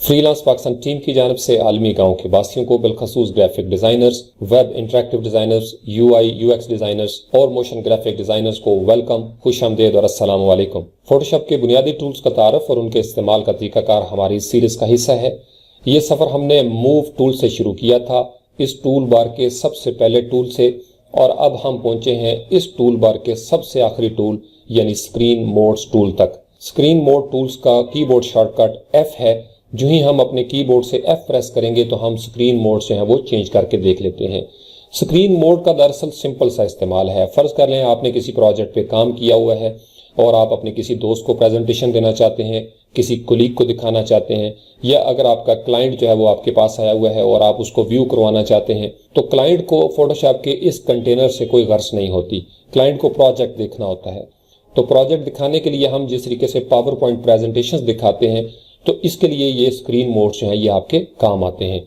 Freelance Pakistan team की जानिब से आलमी गाँव के वासियों को बिलखसूस graphic designers, web interactive designers, UI/UX designers और मोशन ग्राफिक डिजाइनर्स को वेलकम, खुशामदीद और अस्सलाम वालेकुम। फोटोशॉप के बुनियादी टूल्स का तारफ और उनके इस्तेमाल का तरीकाकार हमारी इस सीरीज का हिस्सा है। ये सफर हमने मूव टूल से शुरू किया था, इस टूल बार के सबसे पहले टूल से, और अब हम पहुंचे हैं इस टूल बार के सबसे आखिरी टूल यानी स्क्रीन मोड्स टूल तक। स्क्रीन मोड टूल्स का कीबोर्ड शॉर्टकट F है। जो ही हम अपने कीबोर्ड से F प्रेस करेंगे तो हम स्क्रीन मोड जो है वो चेंज करके देख लेते हैं। स्क्रीन मोड का दरअसल सिंपल सा इस्तेमाल है। फर्ज कर लें आपने किसी प्रोजेक्ट पे काम किया हुआ है और आप अपने किसी दोस्त को प्रेजेंटेशन देना चाहते हैं, किसी कुलीग को दिखाना चाहते हैं, या अगर आपका क्लाइंट जो है वो आपके पास आया हुआ है और आप उसको व्यू करवाना चाहते हैं, तो क्लाइंट को फोटोशॉप के इस कंटेनर से कोई गर्ज नहीं होती। क्लाइंट को प्रोजेक्ट देखना होता है। तो प्रोजेक्ट दिखाने के लिए हम जिस तरीके से पावर पॉइंट प्रेजेंटेशन दिखाते हैं, तो इसके लिए ये स्क्रीन मोड जो है ये आपके काम आते हैं।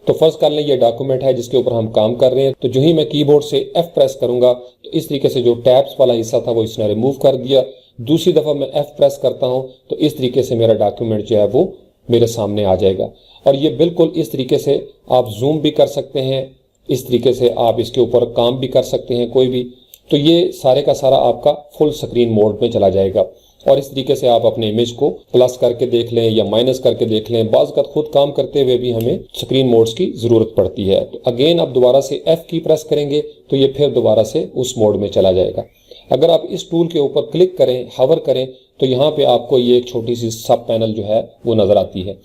तो फर्ज कर लें ये डॉक्यूमेंट है जिसके ऊपर हम काम कर रहे हैं। तो जो ही मैं कीबोर्ड से F प्रेस करूंगा तो इस तरीके से जो टैब्स वाला हिस्सा था वो इसने रिमूव कर दिया। दूसरी दफा मैं F प्रेस करता हूं तो इस तरीके से मेरा डॉक्यूमेंट जो है वो मेरे सामने आ जाएगा। और ये बिल्कुल इस तरीके से आप जूम भी कर सकते हैं, इस तरीके से आप इसके ऊपर काम भी कर सकते हैं कोई भी। तो ये सारे का सारा आपका फुल स्क्रीन मोड में चला जाएगा। और इस तरीके से आप अपने इमेज को प्लस करके देख लें या माइनस करके देख लें। बाज़ वक़्त खुद काम करते हुए भी हमें स्क्रीन मोड्स की ज़रूरत पड़ती है। तो अगेन आप दोबारा से F की प्रेस करेंगे तो ये फिर दोबारा से उस मोड में चला जाएगा। अगर आप इस टूल के ऊपर क्लिक करें, हवर करें, तो यहाँ पे आपको ये एक छोटी सी सब पैनल जो है वो नज़र आती है।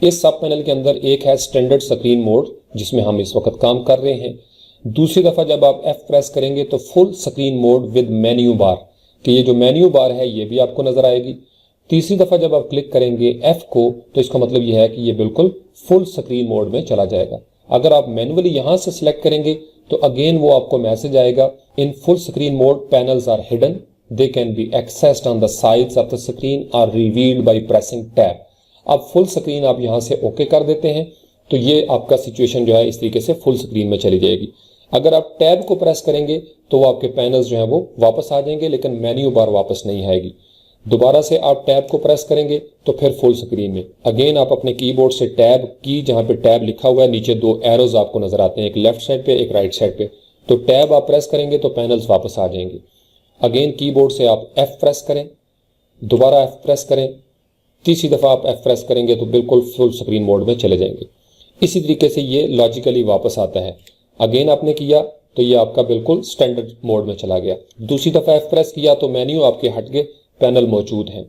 इस सब पैनल के अंदर एक है स्टैंडर्ड स्क्रीन मोड जिसमें हम इस वक्त काम कर रहे हैं। दूसरी दफ़ा जब आप F प्रेस करेंगे तो full screen mode with menu bar, कि ये जो मेन्यू बार है ये भी आपको नजर आएगी। तीसरी दफा जब आप क्लिक करेंगे F को तो इसका मतलब ये है कि ये बिल्कुल फुल स्क्रीन मोड में चला जाएगा। अगर आप मैन्युअली यहां से सिलेक्ट करेंगे तो अगेन वो आपको मैसेज आएगा, in full screen mode panels are hidden, they can be accessed on the sides of the screen or revealed by pressing tab. अब फुल स्क्रीन आप यहां से ओके कर देते हैं तो ये आपका सिचुएशन जो है इस तरीके से फुल स्क्रीन में चली जाएगी। अगर आप टैब को प्रेस करेंगे तो वो आपके पैनल्स जो हैं वो वापस आ जाएंगे, लेकिन मेन्यू बार वापस नहीं आएगी। दोबारा से आप टैब को प्रेस करेंगे तो फिर फुल स्क्रीन में। अगेन आप अपने कीबोर्ड से टैब की, जहां पे टैब लिखा हुआ है, नीचे दो एरोज आपको नजर आते हैं, एक लेफ्ट साइड पे एक राइट साइड पे। तो टैब आप प्रेस करेंगे तो पैनल्स वापस आ जाएंगे। अगेन कीबोर्ड से आप F प्रेस करें, दोबारा F प्रेस करें, तीसरी दफा आप F प्रेस करेंगे तो बिल्कुल फुल स्क्रीन मोड में चले जाएंगे। इसी तरीके से ये लॉजिकली वापस आता है। अगेन आपने किया तो ये आपका बिल्कुल स्टैंडर्ड मोड में चला गया। दूसरी दफा F प्रेस किया तो मेन्यू आपके हट गए, पैनल मौजूद है।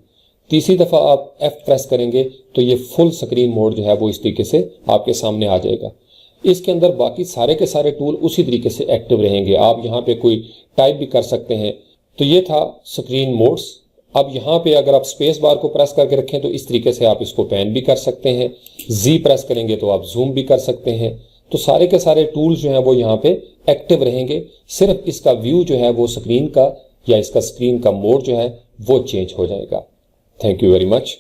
तीसरी दफा आप F प्रेस करेंगे तो ये फुल स्क्रीन मोड जो है वो इस तरीके से आपके सामने आ जाएगा। इसके अंदर बाकी सारे के सारे टूल उसी तरीके से एक्टिव रहेंगे। आप यहाँ पे कोई टाइप भी कर सकते हैं। तो ये था स्क्रीन मोड्स। अब यहाँ पे अगर आप स्पेस बार को प्रेस करके रखें तो इस तरीके से आप इसको पैन भी कर सकते हैं। Z प्रेस करेंगे तो आप जूम भी कर सकते हैं। तो सारे के सारे टूल्स जो हैं वो यहाँ पे एक्टिव रहेंगे। सिर्फ इसका व्यू जो है वो स्क्रीन का या इसका स्क्रीन का मोड जो है वो चेंज हो जाएगा। Thank you very much.